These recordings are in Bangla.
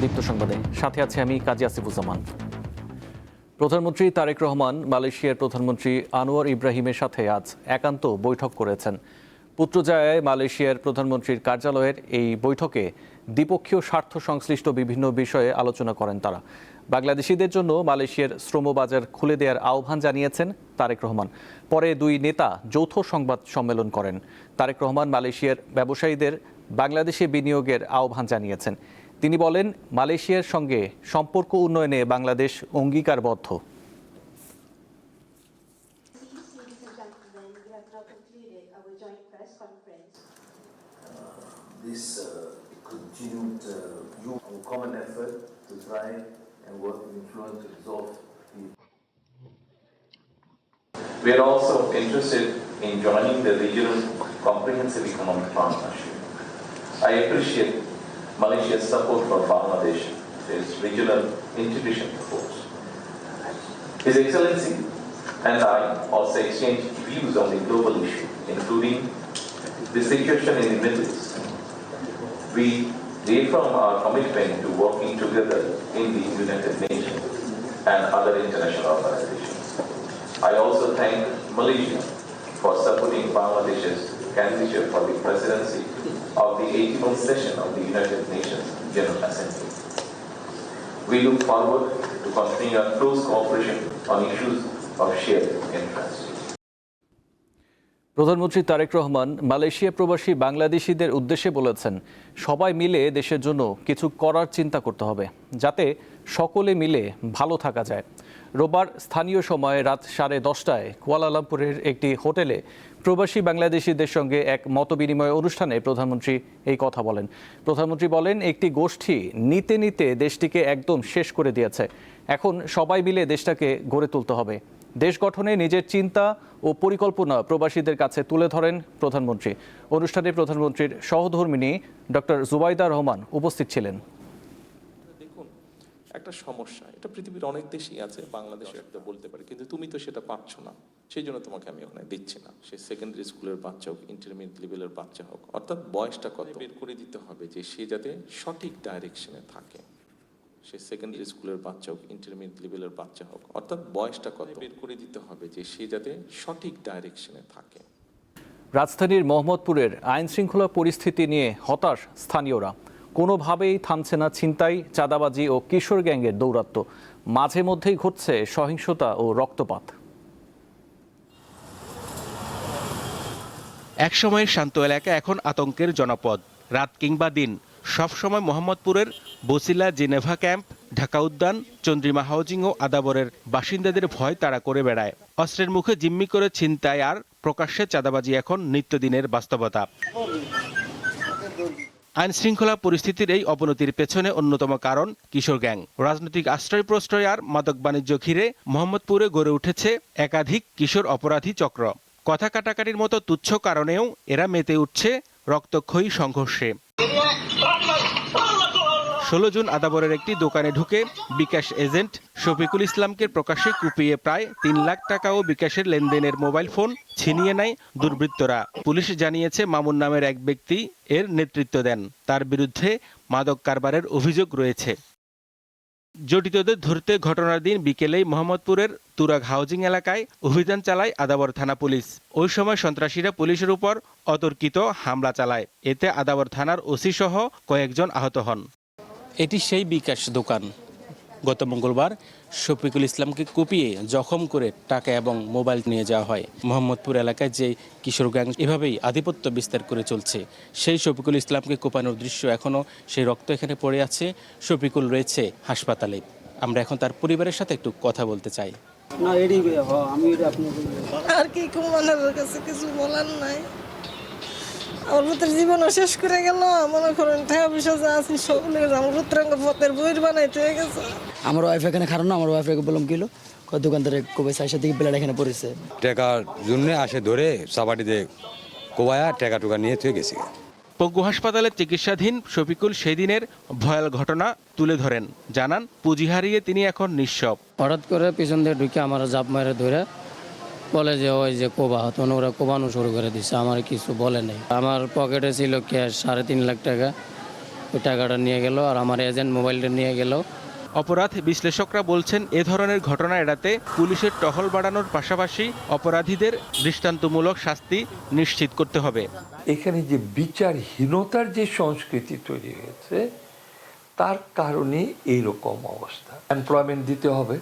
দীপ্ত সংবাদে, সাথে আছে আমি কাজী আসিফুজ্জামান। প্রধানমন্ত্রী তারেক রহমান মালয়েশিয়ার প্রধানমন্ত্রী আনোয়ার ইব্রাহিমের সাথে আজ একান্ত বৈঠক করেছেন। পুত্রজায়ায় মালয়েশিয়ার প্রধানমন্ত্রীর কার্যালয়ের এই বৈঠকে দ্বিপক্ষীয় স্বার্থ সংশ্লিষ্ট বিভিন্ন বিষয়ে আলোচনা করেন তারা। বাংলাদেশিদের জন্য মালয়েশিয়ার শ্রমবাজার খুলে দেওয়ার আহ্বান জানিয়েছেন তারেক রহমান। পরে দুই নেতা যৌথ সংবাদ সম্মেলন করেন। তারেক রহমান মালয়েশিয়ার ব্যবসায়ীদের বাংলাদেশে বিনিয়োগের আহ্বান জানিয়েছেন। তিনি বলেন, মালয়েশিয়ার সঙ্গে সম্পর্ক উন্নয়নে বাংলাদেশ অঙ্গীকারবদ্ধ। This continued common effort to try and work with influence to resolve the. We are also interested in joining the regional comprehensive economic partnership. I appreciate Malaysia's support for Bangladesh's regional integration efforts. His Excellency and I also exchanged views on the global issue, including the situation in the Middle East. We reaffirm our commitment to working together in the United Nations and other international organizations. I also thank Malaysia for supporting Bangladesh's candidature for the presidency of the 81st session of the United Nations General Assembly. We look forward to continuing our close cooperation on issues of shared interest. প্রধানমন্ত্রী তারেক রহমান মালয়েশিয়া প্রবাসী বাংলাদেশিদের উদ্দেশ্যে বলেছেন, সবাই মিলে দেশের জন্য কিছু করার চিন্তা করতে হবে, যাতে সকলে মিলে ভালো থাকা যায়। রোববার স্থানীয় সময় রাত 10:30টায় কুয়ালালামপুরের একটি হোটেলে প্রবাসী বাংলাদেশিদের সঙ্গে এক মতবিনিময় অনুষ্ঠানে প্রধানমন্ত্রী এই কথা বলেন। প্রধানমন্ত্রী বলেন, একটি গোষ্ঠী নিতে নিতে দেশটিকে একদম শেষ করে দিয়েছে। এখন সবাই মিলে দেশটাকে গড়ে তুলতে হবে। দেশ গঠনে নিজের চিন্তা ও পরিকল্পনা প্রবাসীদের কাছে তুলে ধরেন প্রধানমন্ত্রী। অনুষ্ঠানে প্রধানমন্ত্রীর সহধর্মিণী ডক্টর জুবাইদা রহমান উপস্থিত ছিলেন। দেখুন, একটা সমস্যা, এটা পৃথিবীর অনেক দেশই আছে, বাংলাদেশে একটা বলতে পারে, কিন্তু তুমি তো সেটা পাচ্ছ না, সেই জন্য তোমাকে আমি ওখানে দিচ্ছি না। সে সেকেন্ডারি স্কুলের বাচ্চা হোক, ইন্টারমিডিয়েট লেভেলের বাচ্চা হোক, অর্থাৎ বয়সটা কত বের করে দিতে হবে যে সে যাতে সঠিক ডাইরেকশনে থাকে। সে সেকেন্ডারি স্কুলের বাচ্চা হোক, ইন্টারমিডিয়েট লেভেলের বাচ্চা হোক, অর্থাৎ বয়সটা কত বের করে দিতে হবে যে সে যাতে সঠিক ডাইরেকশনে থাকে। রাজধানীর মোহাম্মদপুরের আইন শৃঙ্খলা পরিস্থিতি নিয়ে হতাশ স্থানীয়রা। কোনোভাবেই থামছে না ছিনতাই, চাঁদাবাজি ও কিশোর গ্যাংয়ের দৌরাত্ম্য। মাঝে মধ্যেই ঘটছে সহিংসতা ও রক্তপাত। একসময়ের শান্ত এলাকা এখন আতঙ্কের জনপদ। রাত কিংবা দিন সবসময় মোহাম্মদপুরের বসিলা জেনেভা ক্যাম্প, ঢাকা উদ্যান, চন্দ্রিমা হাউজিং ও আদাবরের বাসিন্দাদের ভয় তাড়া করে বেড়ায়। অস্ত্রের মুখে জিম্মি করে ছিনতাই আর প্রকাশ্যে চাঁদাবাজি এখন নিত্যদিনের বাস্তবতা। আইন শৃঙ্খলা পরিস্থিতির এই অবনতির পেছনে অন্যতম কারণ কিশোর গ্যাং। রাজনৈতিক আশ্রয় প্রশ্রয় আর মাদক বাণিজ্য ঘিরে মোহাম্মদপুরে গড়ে উঠেছে একাধিক কিশোর অপরাধী চক্র। কথা কাটাকাটির মতো তুচ্ছ কারণেও এরা মেতে উঠছে রক্তক্ষয়ী সংঘর্ষে। 16 জুন আদাবরের একটি দোকানে ঢুকে বিকাশ এজেন্ট শফিকুল ইসলামকে প্রকাশ্যে কুপিয়ে প্রায় 3 লাখ টাকা ও বিকাশের লেনদেনের মোবাইল ফোন ছিনিয়ে নেয় দুর্বৃত্তরা। পুলিশ জানিয়েছে, মামুন নামের এক ব্যক্তি এর নেতৃত্ব দেন। তার বিরুদ্ধে মাদক কারবারের অভিযোগ রয়েছে। জড়িতদের ধরতে ঘটনার দিন বিকেলেই মোহাম্মদপুরের তুরাগ হাউজিং এলাকায় অভিযান চালায় আদাবর থানা পুলিশ। ওই সময় সন্ত্রাসীরা পুলিশের উপর অতর্কিত হামলা চালায়। এতে আদাবর থানার ওসি সহ কয়েকজন আহত হন। এটি সেই বিকাশ দোকান। গত মঙ্গলবার শফিকুল ইসলামকে কুপিয়ে জখম করে টাকা এবং মোবাইল নিয়ে যাওয়া হয়। মোহাম্মদপুর এলাকায় যে কিশোর গ্যাং এভাবেই আধিপত্য বিস্তার করে চলছে, সেই শফিকুল ইসলামকে কোপানোর দৃশ্য এখনও, সেই রক্ত এখানে পড়ে আছে। শফিকুল রয়েছে হাসপাতালে। আমরা এখন তার পরিবারের সাথে একটু কথা বলতে চাই। আর কি কোমানের কাছে কিছু বলার নাই, আমার পুত্রের জীবনও শেষ করে গেল। মনে করেন টাকা পয়সা যা আছে সকলে আমার পুত্রাঙ্গ পথের বইয়ের বানাইতে হয়ে গেছে। আমার ওয়াইফ এখানে খারাপ না, আমার ওয়াইফকে বললাম কিলো দোকানদারে কবে সাইসা দিকে বেলাটা এখানে পড়েছে। টাকার জন্য আসে ধরে সাবাটিতে কোবায়া টাকা টুকা নিয়ে থুয়ে গেছি। পঙ্গু হাসপাতালে চিকিৎসাধীন শফিকুল সেই দিনের ভয়াল ঘটনা তুলে ধরেন। জানান, পুঁজি হারিয়ে তিনি এখন নিঃস্ব। হঠাৎ করে পিছন দিয়ে ঢুকে আমার জাপ মারে ধরে বলে যে ওই যে কোবা হতো, ওরা কোবানো শুরু করে দিচ্ছে। আমার কিছু বলে নেই। আমার পকেটে ছিল ক্যাশ 3.5 লাখ টাকা, ওই টাকাটা নিয়ে গেল আর আমার এজেন্ট মোবাইলটা নিয়ে গেল। অপরাধ বিশ্লেষকরা বলছেন এ ধরনের ঘটনা এড়াতে পুলিশের টহল বাড়ানোর পাশাপাশি অপরাধীদের দৃষ্টান্তমূলক শাস্তি নিশ্চিত করতে হবে। এখানে যে বিচারহীনতার যে সংস্কৃতি তৈরি হয়েছে তার কারণে এইরকম অবস্থা। এমপ্লয়মেন্ট দিতে হবে,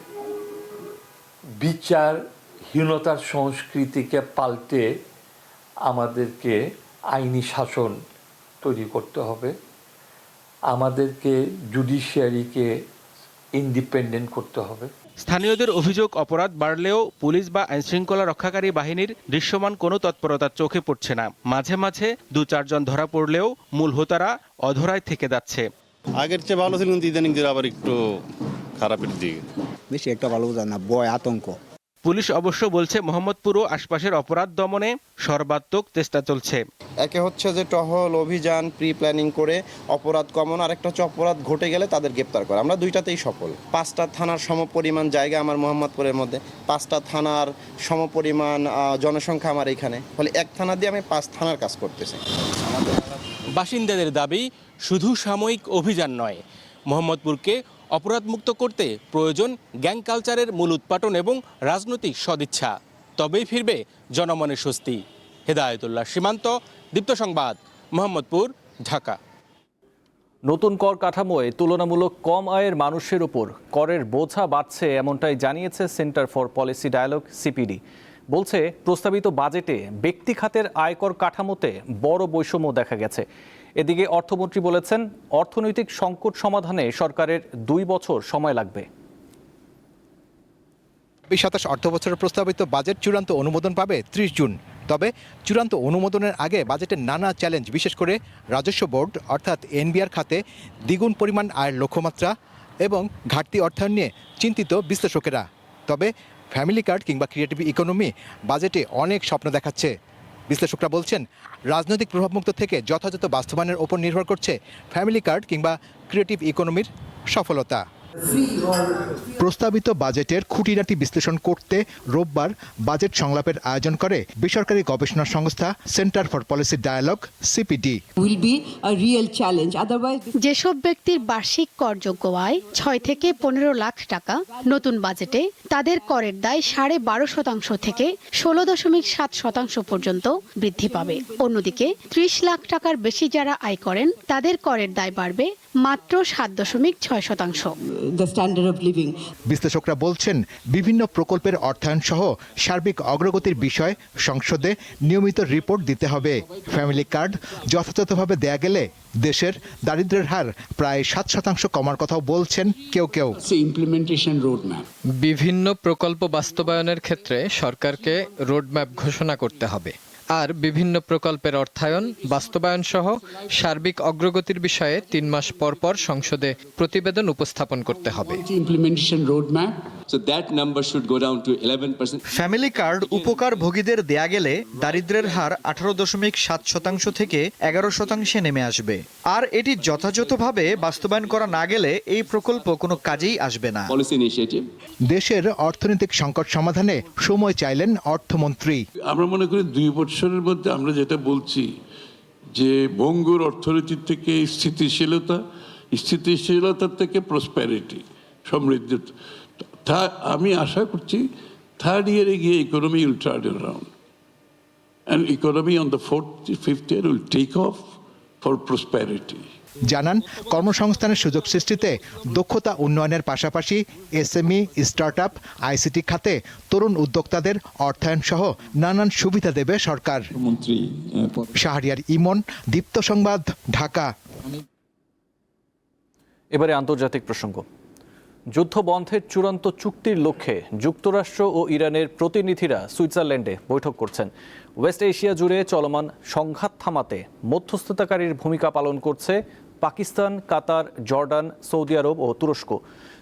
বিচারহীনতার সংস্কৃতিকে পাল্টে আমাদেরকে আইনি শাসন তৈরি করতে হবে, আমাদেরকে জুডিশিয়ারিকে ইন্ডিপেন্ডেন্ট করতে হবে। স্থানীয়দের অভিযোগ অপরাধ বাড়লেও পুলিশ বা আইনশৃঙ্খলা রক্ষাকারী বাহিনীর দৃশ্যমান কোনো তৎপরতা চোখে পড়ছে না। মাঝে মাঝে 2-4 জন ধরা পড়লেও মূল হোতারা অধরায় থেকে যাচ্ছে। আগের চেয়ে ভালো ছিল, কিন্তু ইদানিং আবার একটু খারাপের দিকে। বেশি একটা ভালো বোঝা না, ভয় আতঙ্ক। পুলিশ অবশ্য বলছে মোহাম্মদপুর ও আশপাশের অপরাধ দমনে সর্বাত্মক চেষ্টা চলছে। একে হচ্ছে যে টহল অভিযান প্রি প্ল্যানিং করে অপরাধ কমানো, আর একটা হচ্ছে অপরাধ ঘটে গেলে তাদের গ্রেপ্তার করা। আমরা দুইটাতেই সফল। 5টা থানার সমপরিমাণ জায়গা আমার মোহাম্মদপুরের মধ্যে, 5টা থানার সমপরিমাণ জনসংখ্যা আমার এখানে, ফলে এক থানা দিয়ে আমি 5 থানার কাজ করতেছি। বাসিন্দাদের দাবি শুধু সাময়িক অভিযান নয়, মোহাম্মদপুরকে অপরাধমুক্ত করতে প্রয়োজন গ্যাং কালচারের মূল উৎপাটন এবং রাজনৈতিক সদিচ্ছা। তবেই ফিরবে জনমনের স্বস্তি। হেদায়েতুল্লাহ সীমান্ত, দীপ্ত সংবাদ, মোহাম্মদপুর, ঢাকা। নতুন কর কাঠামোয় তুলনামূলক কম আয়ের মানুষের উপর করের বোঝা বাড়ছে, এমনটাই জানিয়েছে Centre for Policy Dialogue CPD. বলছে প্রস্তাবিত বাজেটে ব্যক্তি খাতের আয়কর কাঠামোতে বড় বৈষম্য দেখা গেছে। এদিকে অর্থমন্ত্রী বলেছেন অর্থনৈতিক সংকট সমাধানে সরকারের 2 বছর সময় লাগবে। ২৭ অর্থবছরের প্রস্তাবিত বাজেট চূড়ান্ত অনুমোদন পাবে 30 জুন। তবে চূড়ান্ত অনুমোদনের আগে বাজেটের নানা চ্যালেঞ্জ, বিশেষ করে রাজস্ব বোর্ড অর্থাৎ এনবিআর খাতে দ্বিগুণ পরিমাণ আয়ের লক্ষ্যমাত্রা এবং ঘাটতি অর্থায়ন নিয়ে চিন্তিত বিশ্লেষকেরা। তবে ফ্যামিলি কার্ড কিংবা ক্রিয়েটিভ ইকোনমি বাজেটে অনেক স্বপ্ন দেখাচ্ছে। বিশ্লেষকরা বলছেন রাজনৈতিক প্রভাবমুক্ত থেকে যথাযথ বাস্তবায়নের ওপর নির্ভর করছে ফ্যামিলি কার্ড কিংবা ক্রিয়েটিভ ইকোনমির সফলতা। প্রস্তাবিত বাজেটের খুঁটিনাটি বিশ্লেষণ করতে রোববার বাজেট সংলাপের আয়োজন করে বেসরকারি গবেষণা সংস্থা Centre for Policy Dialogue CPD. যেসব ব্যক্তির বার্ষিক করযোগ্য আয় 6 থেকে 15 লাখ টাকা, নতুন বাজেটে তাদের করের দায় 12.5% থেকে 16.7% পর্যন্ত বৃদ্ধি পাবে। অন্যদিকে 30 লাখ টাকার বেশি যারা আয় করেন তাদের করের দায় বাড়বে মাত্র 7.6%। বিশ্লেষকরা বলছেন বিভিন্ন প্রকল্পের অর্থায়ন সহ সার্বিক অগ্রগতির বিষয় সংসদে নিয়মিত রিপোর্ট দিতে হবে। ফ্যামিলি কার্ড যথাযথভাবে দেয়া গেলে দেশের দারিদ্র্যের হার প্রায় 7% কমার কথাও বলছেন কেউ কেউ। বিভিন্ন প্রকল্প বাস্তবায়নের ক্ষেত্রে সরকারকে রোডম্যাপ ঘোষণা করতে হবে, আর বিভিন্ন প্রকল্পের অর্থায়ন বাস্তবায়ন সহ সার্বিক অগ্রগতির বিষয়ে 3 মাস পর পর সংসদে প্রতিবেদন উপস্থাপন করতে হবে। ফ্যামিলি কার্ড উপকারভোগীদের দেয়া গেলে দারিদ্র্যের হার 18.7% থেকে 11% নেমে আসবে, আর এটি যথাযথভাবে বাস্তবায়ন করা না গেলে এই প্রকল্প কোনো কাজেই আসবে না। দেশের অর্থনৈতিক সংকট সমাধানে সময় চাইলেন অর্থমন্ত্রী। আমরা মনে করি 2 বছরের মধ্যে আমরা যেটা বলছি যে ভঙ্গুর অর্থনীতি থেকে স্থিতিশীলতার থেকে প্রসপ্যারিটি, সমৃদ্ধি, তা আমি আশা করছি 3rd ইয়ারে গিয়ে economy will turn around and economy on the 4th, 5th year will take off for prosperity. জানান কর্মসংস্থানের সুযোগ সৃষ্টিতে দক্ষতা উন্নয়নের পাশাপাশি এসএমই, স্টার্টআপ, আইসিটি খাতে তরুণ উদ্যোক্তাদের অর্থায়ন সহ নানান সুবিধা দেবে সরকার। শাহরিয়ার ইমন, দীপ্ত সংবাদ, ঢাকা। এবারে আন্তর্জাতিক প্রসঙ্গ। যুদ্ধ বন্ধের চূড়ান্ত চুক্তির লক্ষ্যে যুক্তরাষ্ট্র ও ইরানের প্রতিনিধিরা সুইজারল্যান্ডে বৈঠক করছেন। ওয়েস্ট এশিয়া জুড়ে চলমান সংঘাত থামাতে মধ্যস্থতাকারীর ভূমিকা পালন করছে পাকিস্তান, কাতার, জর্ডান, সৌদি আরব ও তুরস্ক।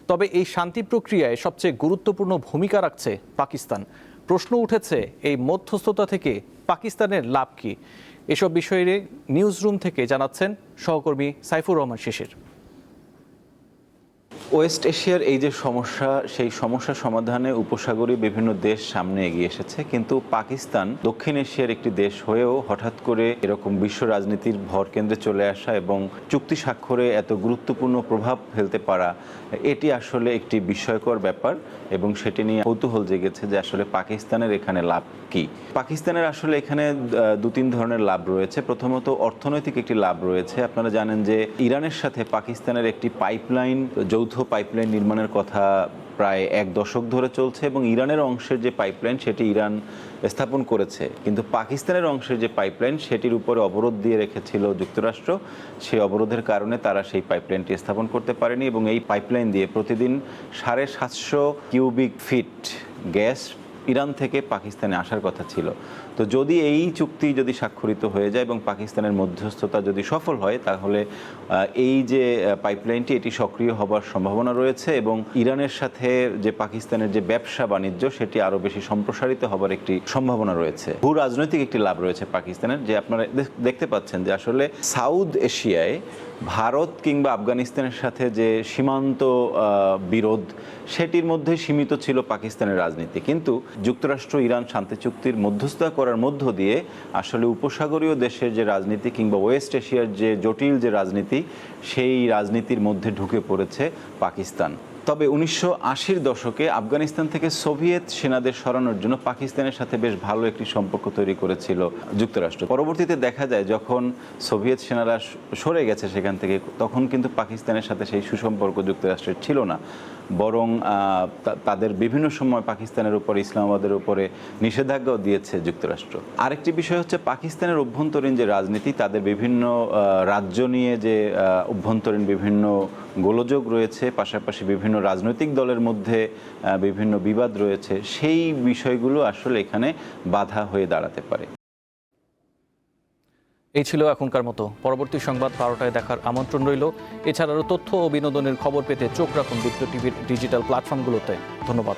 তবে এই শান্তি প্রক্রিয়ায় সবচেয়ে গুরুত্বপূর্ণ ভূমিকা রাখছে পাকিস্তান। প্রশ্ন উঠেছে, এই মধ্যস্থতা থেকে পাকিস্তানের লাভ কি? এসব বিষয়ে নিউজ রুম থেকে জানাচ্ছেন সহকর্মী সাইফুর রহমান শিশির। ওয়েস্ট এশিয়ার এই যে সমস্যা, সেই সমস্যা সমাধানে উপসাগরীয় বিভিন্ন দেশ সামনে এগিয়ে এসেছে, কিন্তু পাকিস্তান দক্ষিণ এশিয়ার একটি দেশ হয়েও হঠাৎ করে এরকম বিশ্ব রাজনীতির ভরকেন্দ্রে চলে আসা এবং চুক্তি স্বাক্ষরে এত গুরুত্বপূর্ণ প্রভাব ফেলতে পারা, এটি আসলে একটি বিস্ময়কর ব্যাপার এবং সেটি নিয়ে কৌতূহল জেগেছে যে আসলে পাকিস্তানের এখানে লাভ কি। পাকিস্তানের আসলে এখানে 2-3 ধরনের লাভ রয়েছে। প্রথমত অর্থনৈতিক একটি লাভ রয়েছে। আপনারা জানেন যে ইরানের সাথে পাকিস্তানের একটি পাইপলাইন, যৌথ পাইপলাইন নির্মাণের কথা প্রায় 1 দশক ধরে চলছে এবং ইরানের অংশের যে পাইপলাইন সেটি ইরান স্থাপন করেছে, কিন্তু পাকিস্তানের অংশের যে পাইপলাইন সেটির উপরে অবরোধ দিয়ে রেখেছিল যুক্তরাষ্ট্র। সেই অবরোধের কারণে তারা সেই পাইপলাইনটি স্থাপন করতে পারেনি এবং এই পাইপলাইন দিয়ে প্রতিদিন 750 কিউবিক ফিট গ্যাস ইরান থেকে পাকিস্তানে আসার কথা ছিল। তো যদি এই চুক্তি যদি স্বাক্ষরিত হয়ে যায় এবং পাকিস্তানের মধ্যস্থতা যদি সফল হয়, তাহলে এই যে পাইপলাইনটি এটি সক্রিয় হবার সম্ভাবনা রয়েছে এবং ইরানের সাথে যে পাকিস্তানের যে ব্যবসা বাণিজ্য সেটি আরও বেশি সম্প্রসারিত হবার একটি সম্ভাবনা রয়েছে। ভূ রাজনৈতিক একটি লাভ রয়েছে পাকিস্তানের, যে আপনারা দেখতে পাচ্ছেন যে আসলে সাউথ এশিয়ায় ভারত কিংবা আফগানিস্তানের সাথে যে সীমান্ত বিরোধ সেটির মধ্যে সীমিত ছিল পাকিস্তানের রাজনীতি, কিন্তু যুক্তরাষ্ট্র ইরান শান্তি চুক্তির মধ্যস্থতা করার মধ্য দিয়ে আসলে উপসাগরীয় দেশের যে রাজনীতি কিংবা ওয়েস্ট এশিয়ার যে জটিল যে রাজনীতি, সেই রাজনীতির মধ্যে ঢুকে পড়েছে পাকিস্তান। তবে 1980-র দশকে আফগানিস্তান থেকে সোভিয়েত সেনাদের সরানোর জন্য পাকিস্তানের সাথে বেশ ভালো একটি সম্পর্ক তৈরি করেছিল যুক্তরাষ্ট্র। পরবর্তীতে দেখা যায় যখন সোভিয়েত সেনারা সরে গেছে সেখান থেকে, তখন কিন্তু পাকিস্তানের সাথে সেই সুসম্পর্ক যুক্তরাষ্ট্রের ছিল না, বরং তাদের বিভিন্ন সময় পাকিস্তানের উপরে, ইসলামাবাদের উপরে নিষেধাজ্ঞাও দিয়েছে যুক্তরাষ্ট্র। আরেকটি বিষয় হচ্ছে পাকিস্তানের অভ্যন্তরীণ যে রাজনীতি, তাদের বিভিন্ন রাজ্য নিয়ে যে অভ্যন্তরীণ বিভিন্ন গোলযোগ রয়েছে, পাশাপাশি বিভিন্ন রাজনৈতিক দলের মধ্যে বিভিন্ন বিবাদ রয়েছে, সেই বিষয়গুলো আসলে এখানে বাধা হয়ে দাঁড়াতে পারে। এই ছিল এখনকার মতো। পরবর্তী সংবাদ 12টায় দেখার আমন্ত্রণ রইল। এছাড়াও তথ্য ও বিনোদনের খবর পেতে চোখ রাখুন দীপ্ত টিভির ডিজিটাল প্ল্যাটফর্মগুলোতে। ধন্যবাদ।